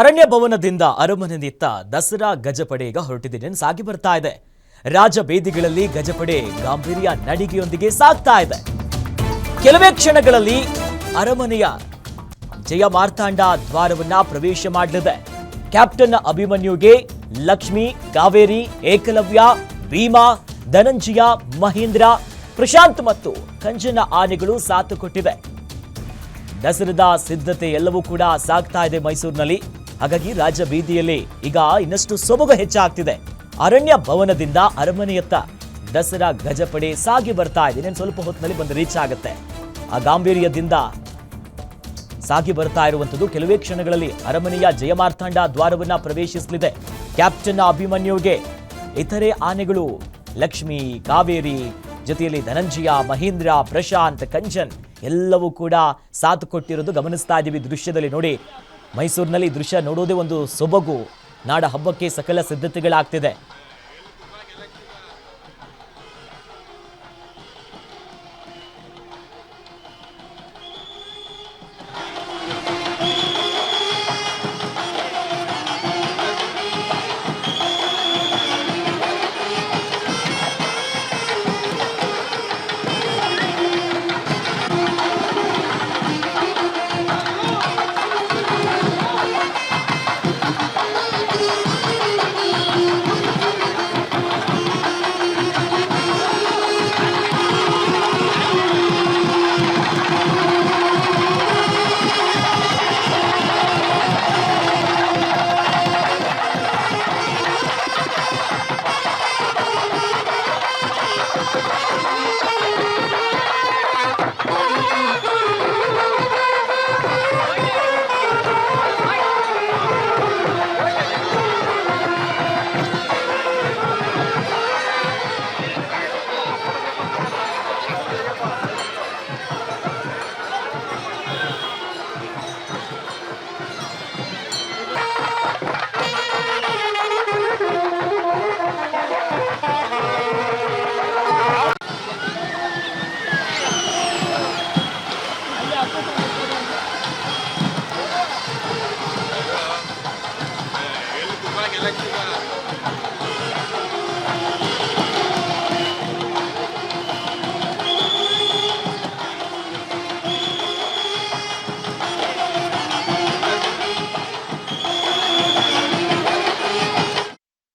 ಅರಣ್ಯ ಭವನದಿಂದ ಅರಮನೆಯತ್ತ ದಸರಾ ಗಜಪಡೆ ಈಗ ಹೊರಟಿದೆ ಸಾಗಿ ಬರ್ತಾ ಇದೆ. ರಾಜ ಬೇದಿಗಳಲ್ಲಿ ಗಜಪಡೆ ಗಾಂಭೀರ್ಯ ನಡಿಗೆಯೊಂದಿಗೆ ಸಾಗ್ತಾ ಇದೆ. ಕೆಲವೇ ಕ್ಷಣಗಳಲ್ಲಿ ಅರಮನೆಯ ಜಯ ಮಾರ್ತಾಂಡ ದ್ವಾರವನ್ನ ಪ್ರವೇಶ ಮಾಡಲಿದೆ. ಕ್ಯಾಪ್ಟನ್ ಅಭಿಮನ್ಯುಗೆ ಲಕ್ಷ್ಮಿ, ಕಾವೇರಿ, ಏಕಲವ್ಯ, ಭೀಮಾ, ಧನಂಜಯ, ಮಹೇಂದ್ರ, ಪ್ರಶಾಂತ್ ಮತ್ತು ಕಂಚನ ಆನೆಗಳು ಸಾಥ್ ಕೊಟ್ಟಿವೆ. ದಸರಾದ ಸಿದ್ಧತೆ ಎಲ್ಲವೂ ಕೂಡ ಸಾಗ್ತಾ ಇದೆ ಮೈಸೂರಿನಲ್ಲಿ. ಹಾಗಾಗಿ ರಾಜ ಬೀದಿಯಲ್ಲಿ ಈಗ ಇನ್ನಷ್ಟು ಸೊಬಗು ಹೆಚ್ಚಾಗ್ತಿದೆ. ಅರಣ್ಯ ಭವನದಿಂದ ಅರಮನೆಯತ್ತ ದಸರಾ ಗಜಪಡೆ ಸಾಗಿ ಬರ್ತಾ ಇದೆ. ಇನ್ನೇನು ಸ್ವಲ್ಪ ಹೊತ್ತಿನಲ್ಲಿ ಬಂದು ರೀಚ್ ಆಗುತ್ತೆ. ಆ ಗಾಂಭೀರ್ಯದಿಂದ ಸಾಗಿ ಬರ್ತಾ ಇರುವಂಥದ್ದು ಕೆಲವೇ ಕ್ಷಣಗಳಲ್ಲಿ ಅರಮನೆಯ ಜಯಮಾರ್ತಾಂಡ ದ್ವಾರವನ್ನ ಪ್ರವೇಶಿಸಲಿದೆ. ಕ್ಯಾಪ್ಟನ್ ಅಭಿಮನ್ಯುಗೆ ಇತರೆ ಆನೆಗಳು ಲಕ್ಷ್ಮಿ, ಕಾವೇರಿ, ಜೊತೆಯಲ್ಲಿ ಧನಂಜಯ, ಮಹೇಂದ್ರ, ಪ್ರಶಾಂತ್, ಕಂಚನ್ ಎಲ್ಲವೂ ಕೂಡ ಸಾಥ್ ಕೊಟ್ಟಿರೋದು ಗಮನಿಸ್ತಾ ಇದ್ದೀವಿ ದೃಶ್ಯದಲ್ಲಿ. ನೋಡಿ, ಮೈಸೂರಿನಲ್ಲಿ ದೃಶ್ಯ ನೋಡೋದೇ ಒಂದು ಸೊಬಗು. ನಾಡ ಹಬ್ಬಕ್ಕೆ ಸಕಲ ಸಿದ್ಧತೆಗಳಾಗ್ತಿದೆ.